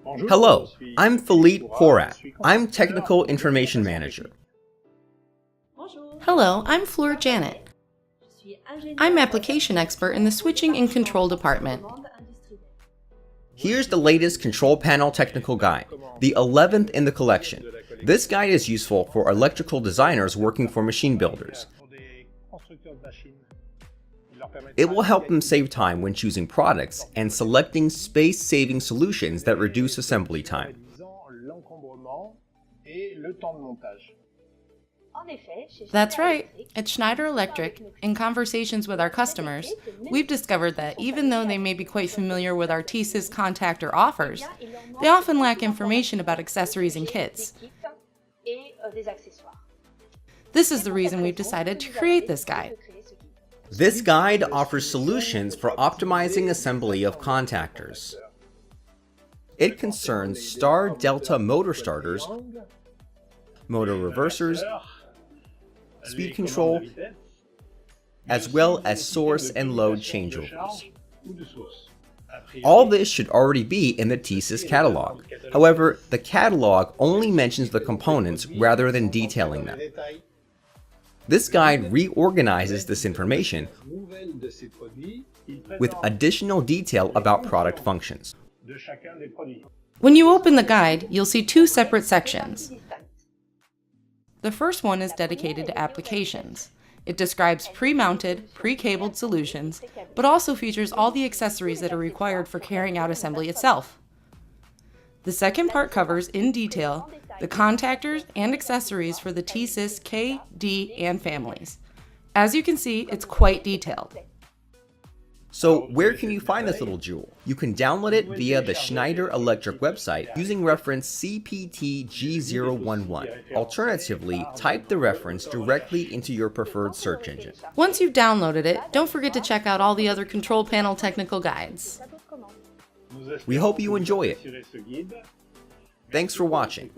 Hello, I'm Philippe Porat. I'm Technical Information Manager. Hello, I'm Fleur Janet. I'm Application Expert in the Switching and Control Department. Here's the latest control panel technical guide, the 11th in the collection. This guide is useful for electrical designers working for machine builders. It will help them save time when choosing products and selecting space-saving solutions that reduce assembly time. That's right. At Schneider Electric, in conversations with our customers, we've discovered that even though they may be quite familiar with our TSYS contactor offers, they often lack information about accessories and kits. This is the reason we've decided to create this guide. This guide offers solutions for optimizing assembly of contactors. It concerns star-delta motor starters, motor reversers, speed control, as well as source and load changeovers. All this should already be in the TSYS catalog. However, the catalog only mentions the components rather than detailing them. This guide reorganizes this information with additional detail about product functions. When you open the guide, you'll see two separate sections. The first one is dedicated to applications. It describes pre-mounted, pre-cabled solutions, but also features all the accessories that are required for carrying out assembly itself. The second part covers in detail the contactors and accessories for the TSYS K, D, and families. As you can see, it's quite detailed. So where can you find this little jewel? You can download it via the Schneider Electric website using reference CPTG011. Alternatively, type the reference directly into your preferred search engine. Once you've downloaded it, don't forget to check out all the other control panel technical guides. We hope you enjoy it. Thanks for watching.